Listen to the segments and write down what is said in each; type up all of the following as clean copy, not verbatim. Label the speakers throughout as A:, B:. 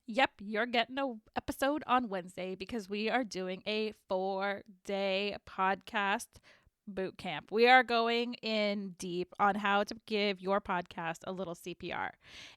A: Yep, you're getting a episode on Wednesday because we are doing a 4-day podcast boot camp. We are going in deep on how to give your podcast a little CPR.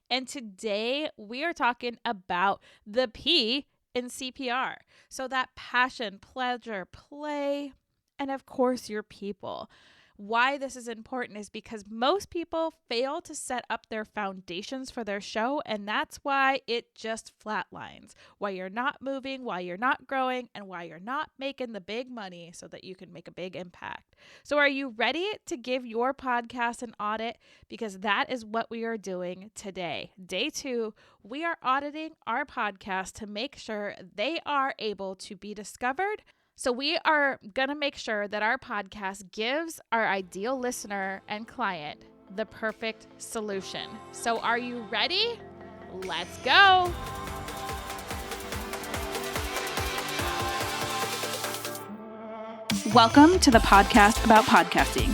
A: And today we are talking about the P in CPR. So that passion, pleasure, play, and of course your people. Why this is important is because most people fail to set up their foundations for their show, and that's why it just flatlines. Why you're not moving, why you're not growing, and why you're not making the big money so that you can make a big impact. So, are you ready to give your podcast an audit? Because that is what we are doing today. Day 2, we are auditing our podcast to make sure they are able to be discovered. So we are going to make sure that our podcast gives our ideal listener and client the perfect solution. So are you ready? Let's go.
B: Welcome to the podcast about podcasting,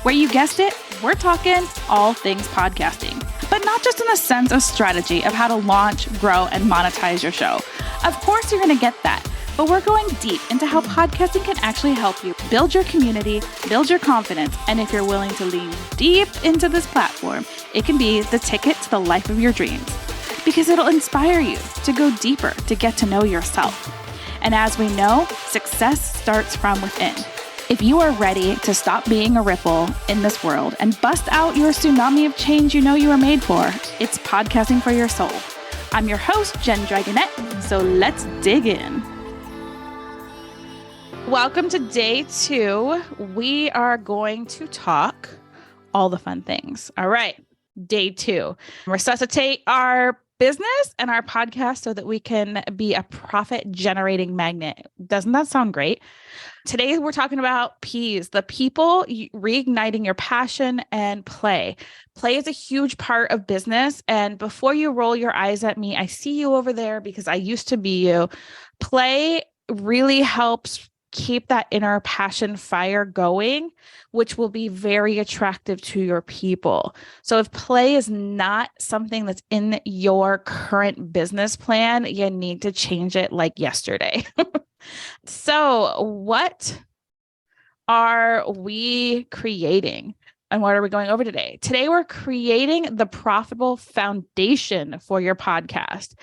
B: where you guessed it, we're talking all things podcasting, but not just in the sense of strategy of how to launch, grow, and monetize your show. Of course, you're going to get that. But we're going deep into how podcasting can actually help you build your community, build your confidence, and if you're willing to lean deep into this platform, it can be the ticket to the life of your dreams. Because it'll inspire you to go deeper, to get to know yourself. And as we know, success starts from within. If you are ready to stop being a ripple in this world and bust out your tsunami of change you know you were made for, it's podcasting for your soul. I'm your host, Jen Dragonette, so let's dig in. Welcome to day 2. We are going to talk all the fun things. All right, day 2. Resuscitate our business and our podcast so that we can be a profit-generating magnet. Doesn't that sound great? Today, we're talking about P's, the people, reigniting your passion, and play. Play is a huge part of business. And before you roll your eyes at me, I see you over there because I used to be you. Play really helps keep that inner passion fire going, which will be very attractive to your people. So if play is not something that's in your current business plan, you need to change it like yesterday. So what are we creating? And what are we going over today? Today, we're creating the profitable foundation for your podcast.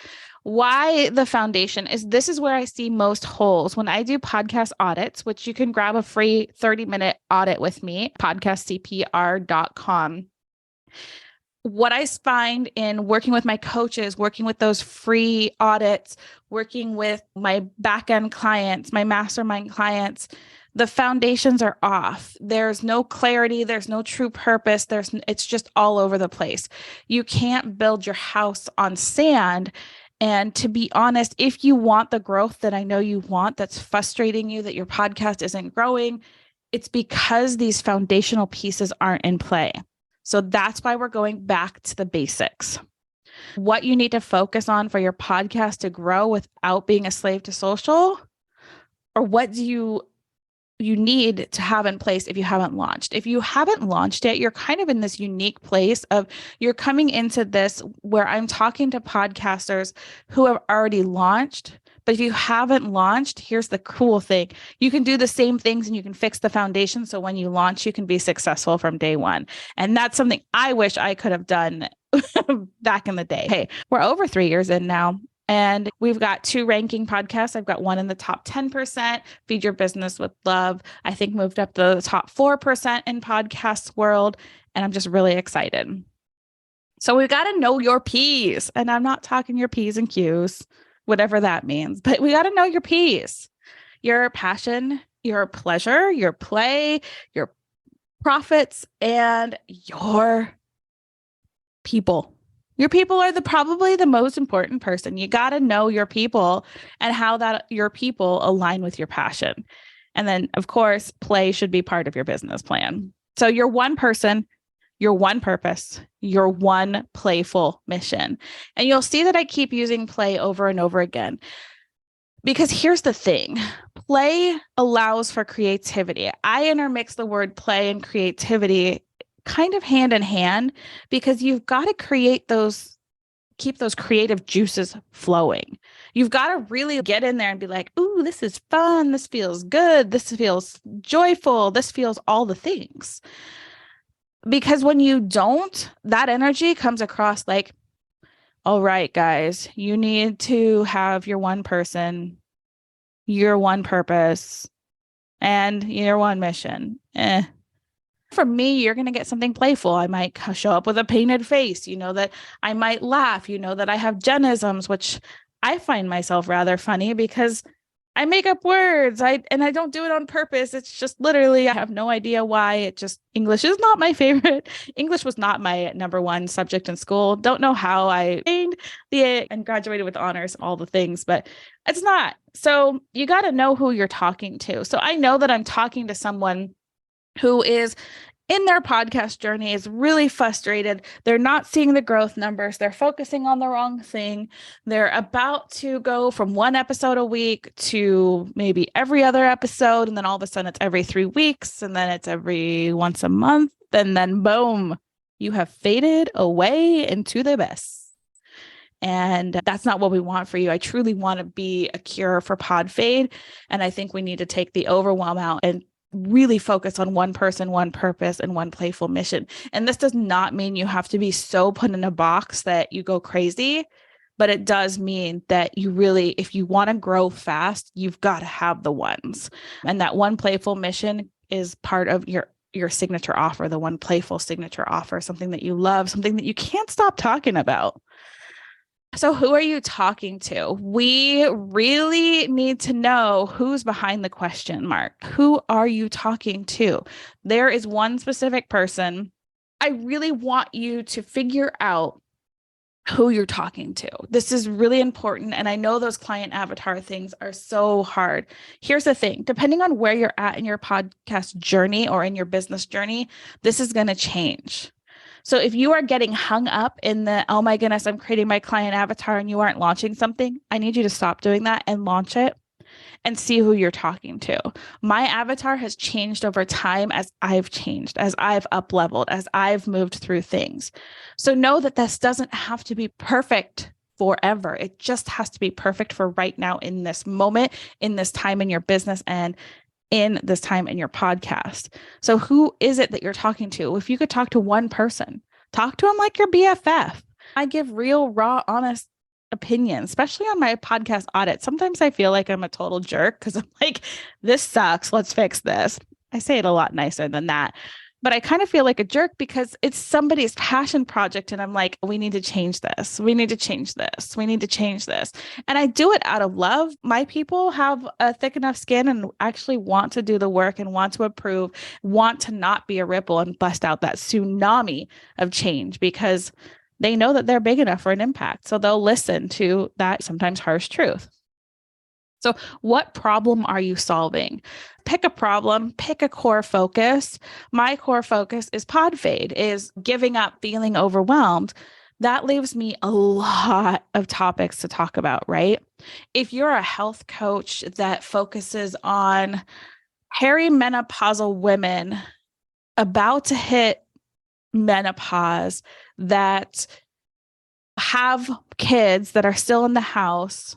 B: Why the foundation is this is where I see most holes when I do podcast audits, which you can grab a free 30-minute audit with me, podcastcpr.com. What I find in working with my coaches, working with those free audits, working with my back-end clients, my mastermind clients, the foundations are off. There's no clarity. There's no true purpose. It's just all over the place. You can't build your house on sand. And to be honest, if you want the growth that I know you want, that's frustrating you that your podcast isn't growing, it's because these foundational pieces aren't in play. So that's why we're going back to the basics. What you need to focus on for your podcast to grow without being a slave to social, or what do you need to have in place if you haven't launched. If you haven't launched yet, you're kind of in this unique place of you're coming into this where I'm talking to podcasters who have already launched. But if you haven't launched, here's the cool thing. You can do the same things and you can fix the foundation. So when you launch, you can be successful from day one. And that's something I wish I could have done back in the day. Hey, we're over 3 years in now. And we've got 2 ranking podcasts. I've got one in the top 10%, Feed Your Business with Love. I think moved up to the top 4% in podcast world. And I'm just really excited. So we've got to know your P's. And I'm not talking your P's and Q's, whatever that means, but we got to know your P's, your passion, your pleasure, your play, your profits, and your people. Your people are probably the most important person. You got to know your people and how that your people align with your passion. And then, of course, play should be part of your business plan. So you're one person, your one purpose, your one playful mission. And you'll see that I keep using play over and over again. Because here's the thing, play allows for creativity. I intermix the word play and creativity kind of hand in hand because you've got to create those keep those creative juices flowing. You've got to really get in there and be like, ooh, this is fun. This feels good. This feels joyful. This feels all the things. Because when you don't, that energy comes across like, all right, guys, you need to have your one person, your one purpose, and your one mission. For me, you're going to get something playful. I might show up with a painted face, that I might laugh, that I have genisms, which I find myself rather funny because I make up words. I don't do it on purpose. It's just literally, I have no idea why. English is not my favorite. English was not my number one subject in school. Don't know how I gained and graduated with honors, all the things, but it's not. So you got to know who you're talking to. So I know that I'm talking to someone who is in their podcast journey, is really frustrated. They're not seeing the growth numbers. They're focusing on the wrong thing. They're about to go from one episode a week to maybe every other episode. And then all of a sudden it's every 3 weeks. And then it's every once a month. And then boom, you have faded away into the abyss. And that's not what we want for you. I truly want to be a cure for pod fade. And I think we need to take the overwhelm out and really focus on one person, one purpose, and one playful mission. And this does not mean you have to be so put in a box that you go crazy, but it does mean that you really, if you want to grow fast, you've got to have the ones. And that one playful mission is part of your signature offer, the one playful signature offer, something that you love, something that you can't stop talking about. So who are you talking to? We really need to know who's behind the question mark. Who are you talking to? There is one specific person. I really want you to figure out who you're talking to. This is really important. And I know those client avatar things are so hard. Here's the thing, depending on where you're at in your podcast journey or in your business journey, this is going to change. So if you are getting hung up in the, oh my goodness, I'm creating my client avatar and you aren't launching something, I need you to stop doing that and launch it and see who you're talking to. My avatar has changed over time as I've changed, as I've up-leveled, as I've moved through things. So know that this doesn't have to be perfect forever. It just has to be perfect for right now in this moment, in this time in your business, and in this time in your podcast. So who is it that you're talking to? If you could talk to one person, talk to them like your BFF. I give real, raw, honest opinions, especially on my podcast audit. Sometimes I feel like I'm a total jerk because I'm like, this sucks. Let's fix this. I say it a lot nicer than that. But I kind of feel like a jerk because it's somebody's passion project. And I'm like, we need to change this. We need to change this. We need to change this. And I do it out of love. My people have a thick enough skin and actually want to do the work and want to approve, want to not be a ripple and bust out that tsunami of change because they know that they're big enough for an impact. So they'll listen to that sometimes harsh truth. So what problem are you solving? Pick a problem, pick a core focus. My core focus is pod fade, is giving up, feeling overwhelmed. That leaves me a lot of topics to talk about, right? If you're a health coach that focuses on perimenopausal women about to hit menopause, that have kids that are still in the house,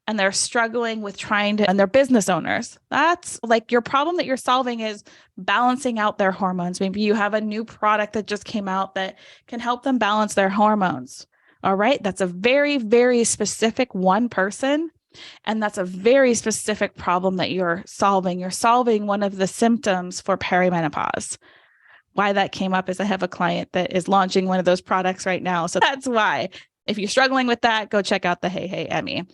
B: and they're struggling with and they're business owners. That's like your problem that you're solving is balancing out their hormones. Maybe you have a new product that just came out that can help them balance their hormones. All right. That's a very, very specific one person. And that's a very specific problem that you're solving. You're solving one of the symptoms for perimenopause. Why that came up is I have a client that is launching one of those products right now. So that's why. If you're struggling with that, go check out the Hey, Hey, Emmy.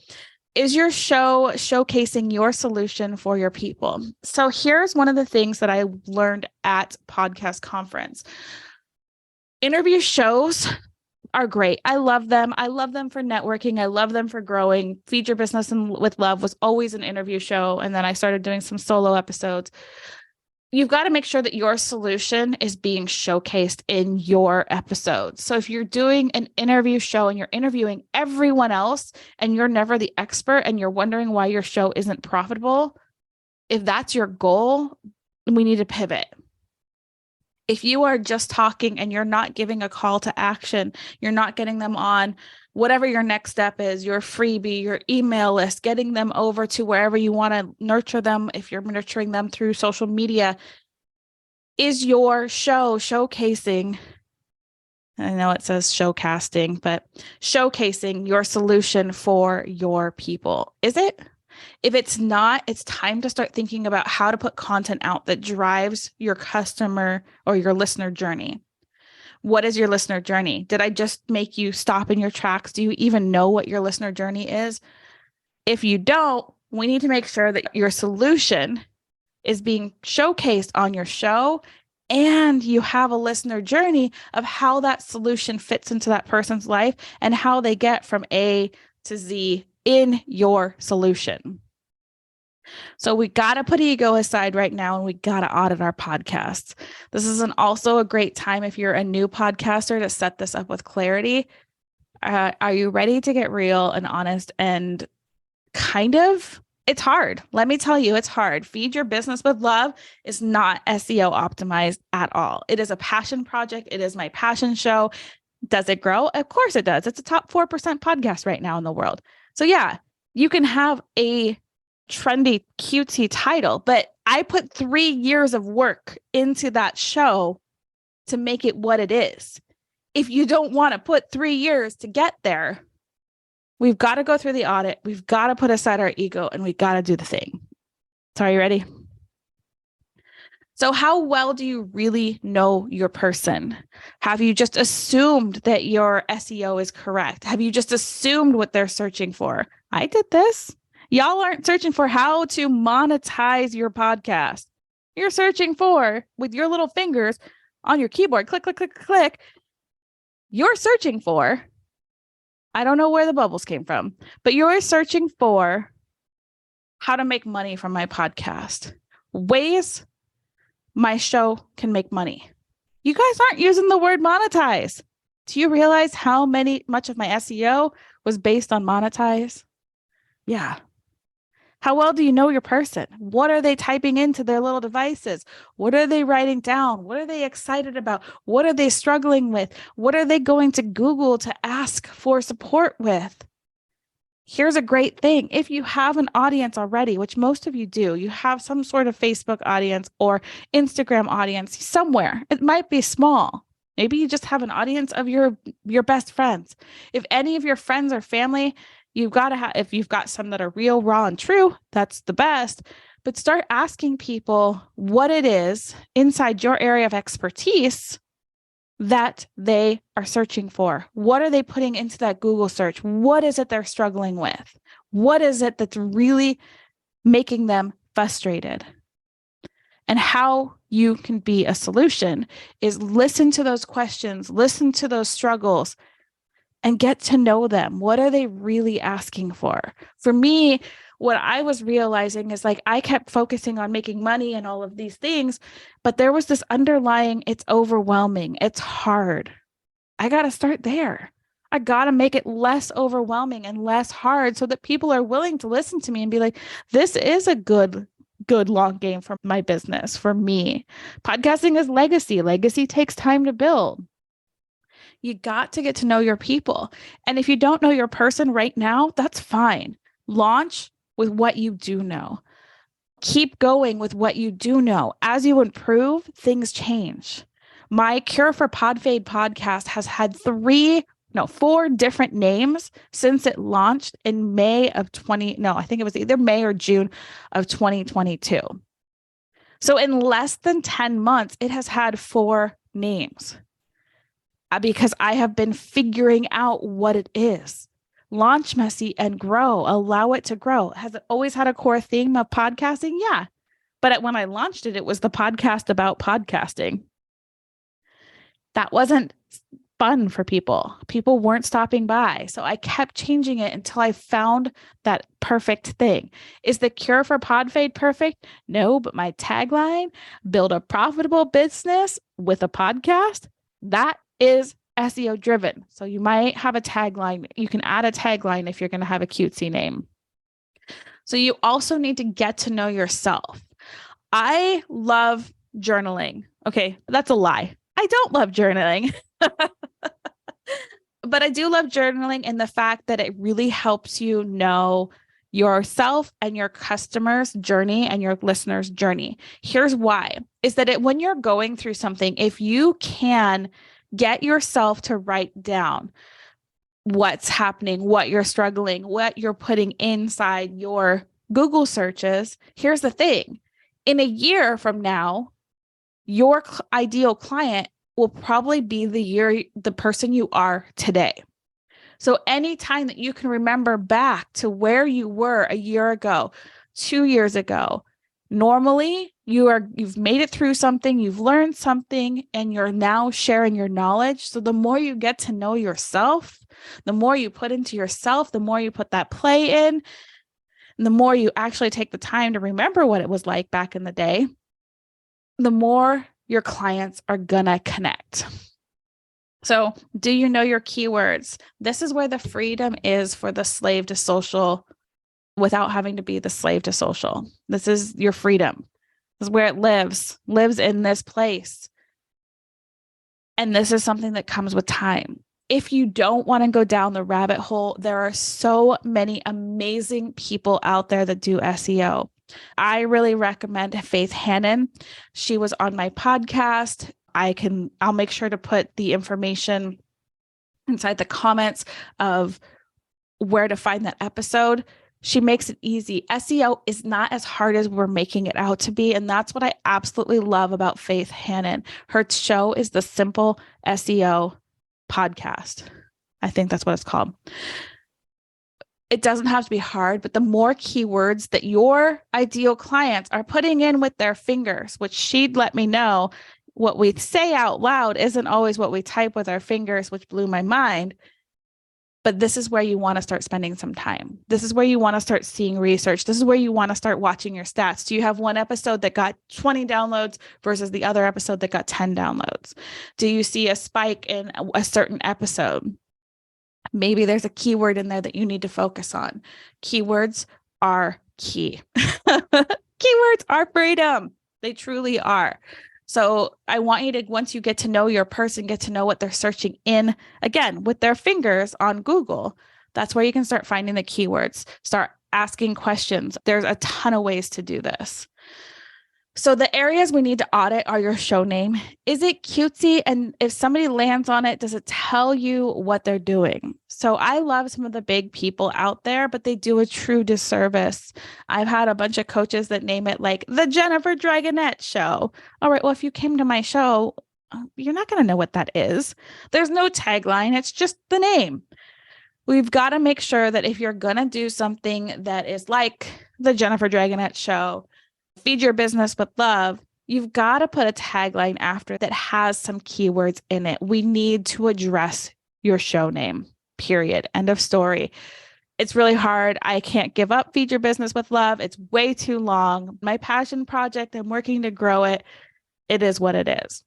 B: Is your show showcasing your solution for your people? So here's one of the things that I learned at Podcast Conference. Interview shows are great. I love them. I love them for networking. I love them for growing. Feed Your Business with Love was always an interview show. And then I started doing some solo episodes. You've got to make sure that your solution is being showcased in your episodes. So if you're doing an interview show and you're interviewing everyone else and you're never the expert and you're wondering why your show isn't profitable, if that's your goal, we need to pivot. If you are just talking and you're not giving a call to action, you're not getting them on whatever your next step is, your freebie, your email list, getting them over to wherever you want to nurture them. If you're nurturing them through social media, is your show showcasing, I know it says showcasting, but showcasing your solution for your people? Is it? If it's not, it's time to start thinking about how to put content out that drives your customer or your listener journey. What is your listener journey? Did I just make you stop in your tracks? Do you even know what your listener journey is? If you don't, we need to make sure that your solution is being showcased on your show, and you have a listener journey of how that solution fits into that person's life and how they get from A to Z in your solution. So we got to put ego aside right now, and we got to audit our podcasts. This is also a great time if you're a new podcaster to set this up with clarity. Are you ready to get real and honest? And it's hard. Let me tell you, it's hard. Feed Your Business with Love is not SEO optimized at all. It is a passion project. It is my passion show. Does it grow? Of course it does. It's a top 4% podcast right now in the world. So yeah, you can have a trendy, cutesy title, but I put 3 years of work into that show to make it what it is. If you don't want to put 3 years to get there, we've got to go through the audit. We've got to put aside our ego, and we've got to do the thing. So are you ready? So how well do you really know your person? Have you just assumed that your SEO is correct? Have you just assumed what they're searching for? I did this. Y'all aren't searching for how to monetize your podcast. You're searching for, with your little fingers on your keyboard, click, click, click, click. You're searching for, I don't know where the bubbles came from, but you're searching for how to make money from my podcast. Ways my show can make money. You guys aren't using the word monetize. Do you realize how much of my SEO was based on monetize? Yeah. How well do you know your person? What are they typing into their little devices? What are they writing down? What are they excited about? What are they struggling with? What are they going to Google to ask for support with? Here's a great thing. If you have an audience already, which most of you do, you have some sort of Facebook audience or Instagram audience somewhere. It might be small. Maybe you just have an audience of your best friends. If any of your friends or family, you've got to have, if you've got some that are real, raw, and true, that's the best. But start asking people what it is inside your area of expertise that they are searching for. What are they putting into that Google search? What is it they're struggling with? What is it that's really making them frustrated? And how you can be a solution is listen to those questions, listen to those struggles, and get to know them. What are they really asking for? For me, what I was realizing is I kept focusing on making money and all of these things, but there was this underlying, it's overwhelming. It's hard. I got to start there. I got to make it less overwhelming and less hard so that people are willing to listen to me and be like, this is a good long game for my business, for me. Podcasting is legacy. Legacy takes time to build. You got to get to know your people. And if you don't know your person right now, that's fine. Launch with what you do know. Keep going with what you do know. As you improve, things change. My Cure for Podfade podcast has had 4 different names since it launched in I think it was either May or June of 2022. So in less than 10 months, it has had 4 names because I have been figuring out what it is. Launch messy and grow. Allow it to grow. Has it always had a core theme of podcasting? Yeah. But when I launched it, it was the podcast about podcasting. That wasn't fun for people. People weren't stopping by. So I kept changing it until I found that perfect thing. Is the Cure for Podfade perfect? No, but my tagline, build a profitable business with a podcast, that is SEO driven. So you might have a tagline. You can add a tagline if you're going to have a cutesy name. So you also need to get to know yourself. I love journaling. Okay, that's a lie. I don't love journaling. But I do love journaling and the fact that it really helps you know yourself and your customer's journey and your listener's journey. Here's why, is that when you're going through something, if you can get yourself to write down what's happening, what you're struggling, what you're putting inside your Google searches, here's the thing. In a year from now, your ideal client will probably be the person you are today. So anytime that you can remember back to where you were a year ago, 2 years ago, normally you've made it through something, you've learned something, and you're now sharing your knowledge. So the more you get to know yourself, the more you put into yourself, the more you put that play in, and the more you actually take the time to remember what it was like back in the day, the more your clients are gonna connect. So, do you know your keywords? This is where the freedom is for the slave to social without having to be the slave to social. This is your freedom. This is where it lives in this place. And this is something that comes with time. If you don't want to go down the rabbit hole, there are so many amazing people out there that do SEO. I really recommend Faith Hannon. She was on my podcast. I'll make sure to put the information inside the comments of where to find that episode. She makes it easy. SEO is not as hard as we're making it out to be. And that's what I absolutely love about Faith Hannon. Her show is the Simple SEO podcast. I think that's what it's called. It doesn't have to be hard, but the more keywords that your ideal clients are putting in with their fingers, which she'd let me know, what we say out loud isn't always what we type with our fingers, which blew my mind. But this is where you want to start spending some time. This is where you want to start seeing research. This is where you want to start watching your stats. Do you have one episode that got 20 downloads versus the other episode that got 10 downloads? Do you see a spike in a certain episode? Maybe there's a keyword in there that you need to focus on. Keywords are key. Keywords are freedom. They truly are. So I want you to, once you get to know your person, get to know what they're searching in, again, with their fingers on Google, that's where you can start finding the keywords, start asking questions. There's a ton of ways to do this. So the areas we need to audit are your show name. Is it cutesy? And if somebody lands on it, does it tell you what they're doing? So I love some of the big people out there, but they do a true disservice. I've had a bunch of coaches that name it like the Jennifer Dragonette show. All right, well, if you came to my show, you're not going to know what that is. There's no tagline. It's just the name. We've got to make sure that if you're going to do something that is like the Jennifer Dragonette show, feed your business with love, you've got to put a tagline after that has some keywords in it. We need to address your show name, period. End of story. It's really hard. I can't give up Feed Your Business with Love. It's way too long. My passion project, I'm working to grow it. It is what it is.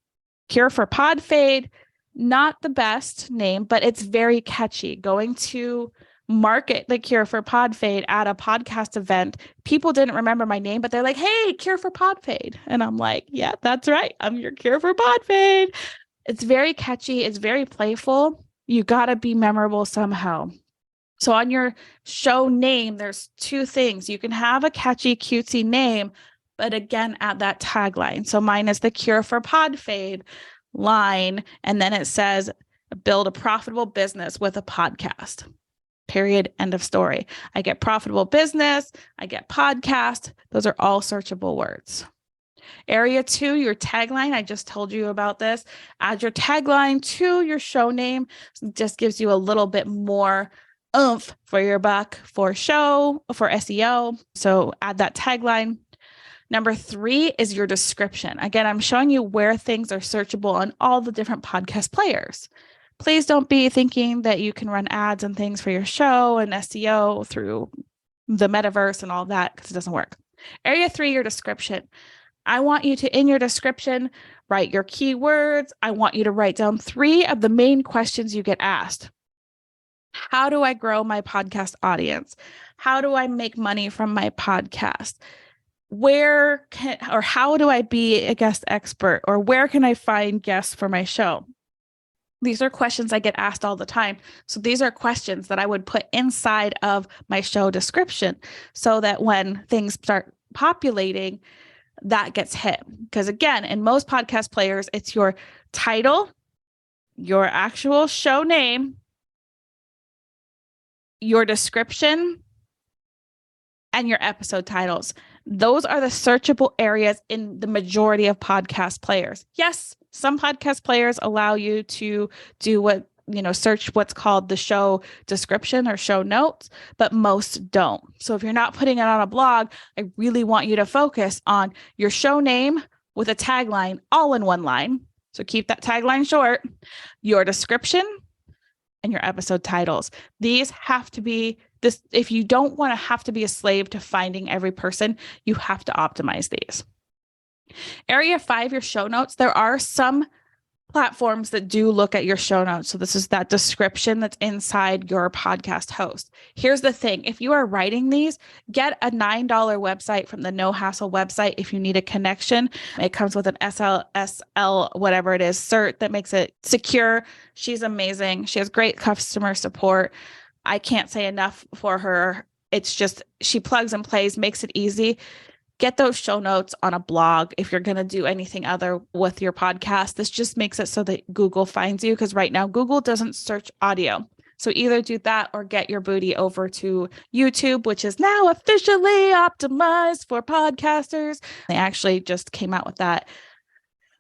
B: Cure for Podfade, not the best name, but it's very catchy. Going to market the Cure for Podfade at a podcast event. People didn't remember my name, but they're like, hey, Cure for Podfade. And I'm like, yeah, that's right. I'm your Cure for Podfade. It's very catchy. It's very playful. You got to be memorable somehow. So on your show name, there's two things. You can have a catchy, cutesy name, but again, add that tagline. So mine is the Cure for Podfade line. And then it says, build a profitable business with a podcast. Period. End of story. I get profitable business. I get podcast. Those are all searchable words. Area 2, your tagline. I just told you about this. Add your tagline to your show name. It just gives you a little bit more oomph for your buck for SEO. So add that tagline. Number 3 is your description. Again, I'm showing you where things are searchable on all the different podcast players. Please don't be thinking that you can run ads and things for your show and SEO through the metaverse and all that, because it doesn't work. Area 3, your description. I want you to, in your description, write your keywords. I want you to write down 3 of the main questions you get asked. How do I grow my podcast audience? How do I make money from my podcast? How do I be a guest expert? Or where can I find guests for my show? These are questions I get asked all the time. So these are questions that I would put inside of my show description so that when things start populating, that gets hit. Because again, in most podcast players, it's your title, your actual show name, your description, and your episode titles. Those are the searchable areas in the majority of podcast players. Yes, some podcast players allow you to do search what's called the show description or show notes, but most don't. So if you're not putting it on a blog, I really want you to focus on your show name with a tagline all in one line. So keep that tagline short, your description, and your episode titles. These have to be this. If you don't want to have to be a slave to finding every person, you have to optimize these. Area 5, your show notes. There are some platforms that do look at your show notes. So this is that description that's inside your podcast host. Here's the thing. If you are writing these, get a $9 website from the No Hassle website. If you need a connection, it comes with an SL, whatever it is, cert that makes it secure. She's amazing. She has great customer support. I can't say enough for her. It's just, she plugs and plays, makes it easy. Get those show notes on a blog if you're going to do anything other with your podcast. This just makes it so that Google finds you, because right now Google doesn't search audio. So either do that or get your booty over to YouTube, which is now officially optimized for podcasters. They actually just came out with that.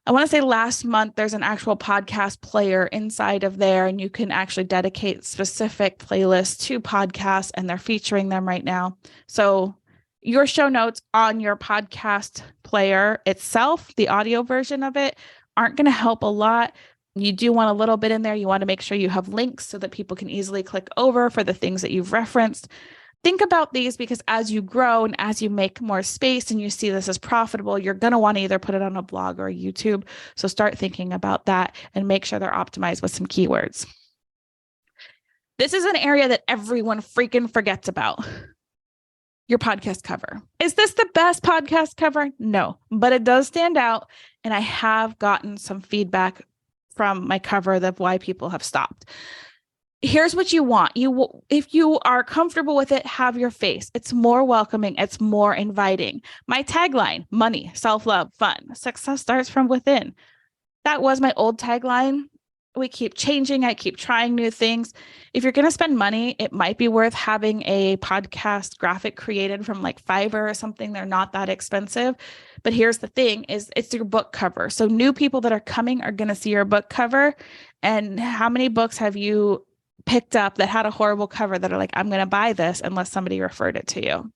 B: I want to say last month. There's an actual podcast player inside of there, and you can actually dedicate specific playlists to podcasts, and they're featuring them right now. So your show notes on your podcast player itself, the audio version of it, aren't going to help a lot. You do want a little bit in there. You want to make sure you have links so that people can easily click over for the things that you've referenced. Think about these, because as you grow and as you make more space and you see this as profitable, you're going to want to either put it on a blog or a YouTube. So start thinking about that and make sure they're optimized with some keywords. This is an area that everyone freaking forgets about. Your podcast cover. Is this the best podcast cover? No, but it does stand out. And I have gotten some feedback from my cover of why people have stopped. Here's what you want. If you are comfortable with it, have your face. It's more welcoming. It's more inviting. My tagline: money, self-love, fun. Success starts from within. That was my old tagline. We keep changing. I keep trying new things. If you're going to spend money, it might be worth having a podcast graphic created from like Fiverr or something. They're not that expensive. But here's the thing: is it's your book cover. So new people that are coming are going to see your book cover. And how many books have you picked up that had a horrible cover that are like, I'm going to buy this unless somebody referred it to you?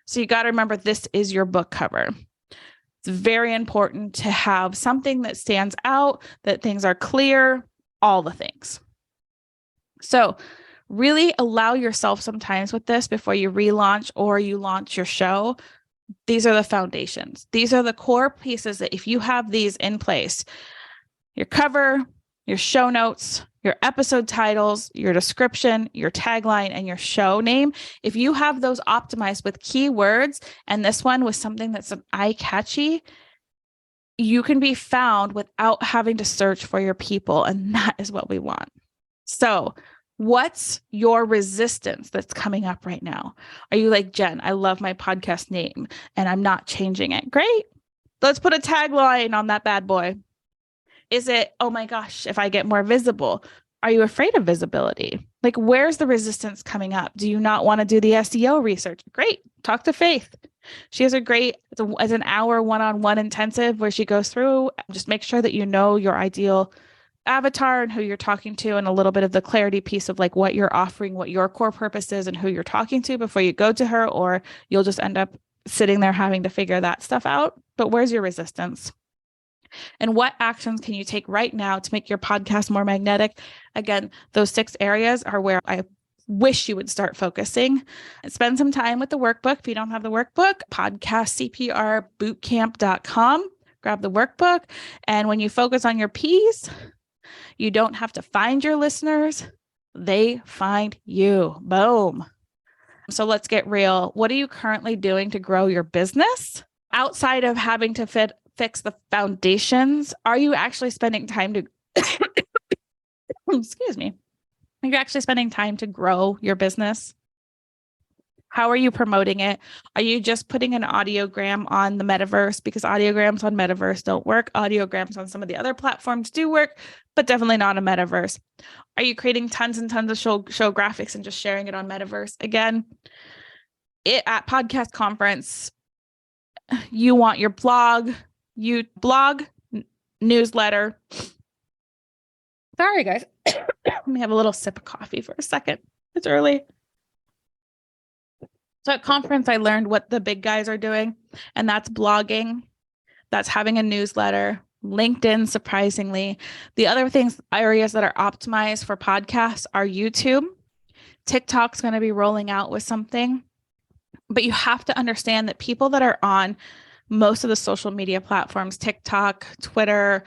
B: So you got to remember, this is your book cover. It's very important to have something that stands out, that things are clear, all the things. So really allow yourself some time with this before you relaunch or you launch your show. These are the foundations. These are the core pieces that if you have these in place, your cover, your show notes, your episode titles, your description, your tagline, and your show name, if you have those optimized with keywords, and this one was something that's eye-catchy, you can be found without having to search for your people. And that is what we want. So what's your resistance that's coming up right now? Are you like, Jen, I love my podcast name and I'm not changing it? Great. Let's put a tagline on that bad boy. Is it, oh my gosh, if I get more visible? Are you afraid of visibility? Like, where's the resistance coming up? Do you not want to do the SEO research? Great. Talk to Faith. She has it's an hour one-on-one intensive where she goes through, just make sure that you know your ideal avatar and who you're talking to, and a little bit of the clarity piece of like what you're offering, what your core purpose is, and who you're talking to before you go to her, or you'll just end up sitting there having to figure that stuff out. But where's your resistance? And what actions can you take right now to make your podcast more magnetic? Again, those 6 areas are where I wish you would start focusing. And spend some time with the workbook. If you don't have the workbook, podcastcprbootcamp.com. Grab the workbook. And when you focus on your P's, you don't have to find your listeners. They find you. Boom. So let's get real. What are you currently doing to grow your business? Outside of having to fix the foundations, are you actually spending time to excuse me, are you actually spending time to grow your business? How are you promoting it? Are you just putting an audiogram on the metaverse? Because audiograms on metaverse don't work. Audiograms on some of the other platforms do work, but definitely not a metaverse. Are you creating tons and tons of show graphics and just sharing it on metaverse? Again, at podcast conference, you want your blog, newsletter. Sorry, guys. Let me have a little sip of coffee for a second. It's early. So at conference, I learned what the big guys are doing, and that's blogging. That's having a newsletter, LinkedIn, surprisingly. The other areas that are optimized for podcasts are YouTube. TikTok's going to be rolling out with something, but you have to understand that people that are on most of the social media platforms, TikTok, Twitter,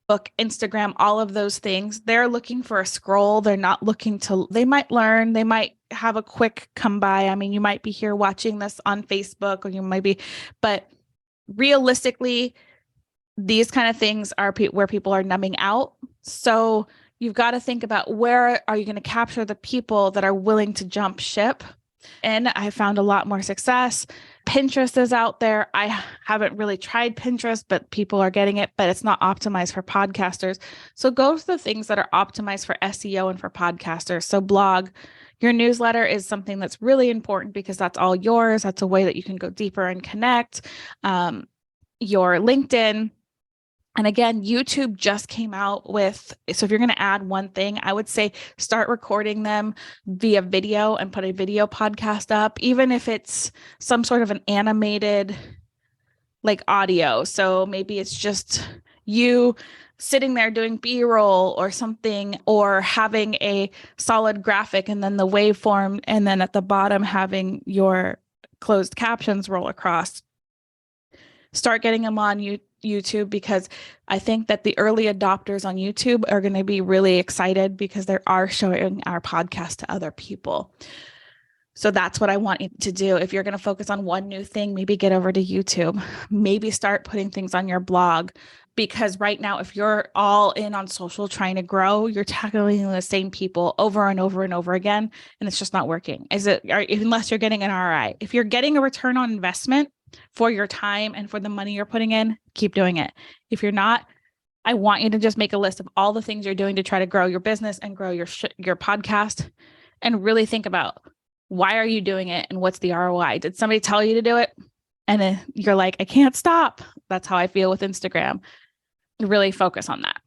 B: book, Instagram, all of those things, they're looking for a scroll. They're not looking they might learn, they might have a quick come by. I mean, you might be here watching this on Facebook, or you might be, but realistically, these kind of things are where people are numbing out. So you've got to think about, where are you going to capture the people that are willing to jump ship? And I found a lot more success. Pinterest is out there. I haven't really tried Pinterest, but people are getting it, but it's not optimized for podcasters. So go to the things that are optimized for SEO and for podcasters. So blog, your newsletter is something that's really important because that's all yours. That's a way that you can go deeper and connect. Your LinkedIn. And again, YouTube just came out with, so if you're going to add one thing, I would say start recording them via video and put a video podcast up, even if it's some sort of an animated like audio. So maybe it's just you sitting there doing B-roll or something, or having a solid graphic and then the waveform, and then at the bottom having your closed captions roll across. Start getting them on YouTube, because I think that the early adopters on YouTube are going to be really excited because they are showing our podcast to other people. So that's what I want you to do. If you're going to focus on one new thing, maybe get over to YouTube, maybe start putting things on your blog, because right now, if you're all in on social trying to grow, you're tackling the same people over and over and over again, and it's just not working. Unless you're getting an ROI. If you're getting a return on investment for your time and for the money you're putting in, keep doing it. If you're not, I want you to just make a list of all the things you're doing to try to grow your business and grow your podcast, and really think about, why are you doing it and what's the ROI? Did somebody tell you to do it? And then you're like, I can't stop. That's how I feel with Instagram. Really focus on that.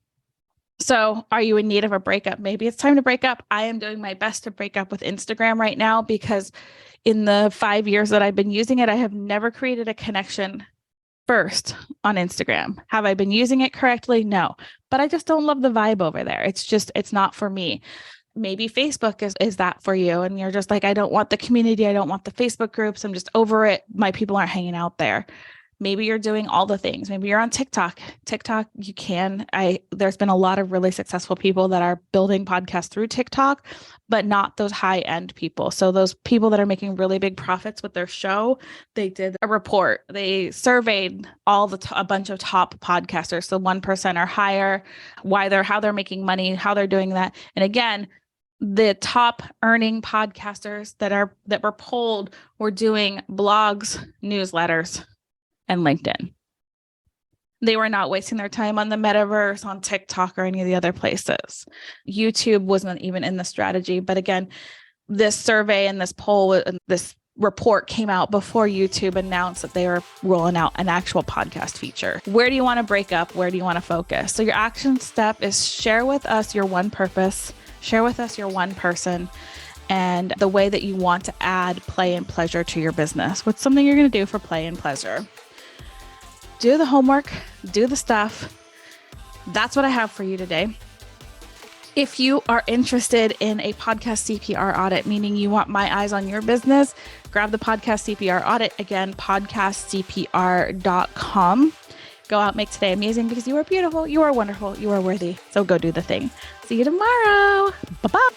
B: So are you in need of a breakup? Maybe it's time to break up. I am doing my best to break up with Instagram right now, because in the 5 years that I've been using it, I have never created a connection first on Instagram. Have I been using it correctly? No, but I just don't love the vibe over there. It's not for me. Maybe Facebook is that for you. And you're just like, I don't want the community. I don't want the Facebook groups. I'm just over it. My people aren't hanging out there. Maybe you're doing all the things. Maybe you're on TikTok. You can. There's been a lot of really successful people that are building podcasts through TikTok, but not those high-end people. So those people that are making really big profits with their show, they did a report. They surveyed a bunch of top podcasters, so 1% or higher, how they're making money, how they're doing that. And again, the top earning podcasters that were polled were doing blogs, newsletters, and LinkedIn. They were not wasting their time on the metaverse, on TikTok, or any of the other places. YouTube wasn't even in the strategy. But again, this survey and this poll and this report came out before YouTube announced that they were rolling out an actual podcast feature. Where do you want to break up? Where do you want to focus? So your action step is share with us your one purpose, share with us your one person, and the way that you want to add play and pleasure to your business. What's something you're going to do for play and pleasure? Do the homework, do the stuff. That's what I have for you today. If you are interested in a podcast CPR audit, meaning you want my eyes on your business, grab the podcast CPR audit. Again, podcastcpr.com. Go out, make today amazing, because you are beautiful, you are wonderful, you are worthy. So go do the thing. See you tomorrow. Bye-bye.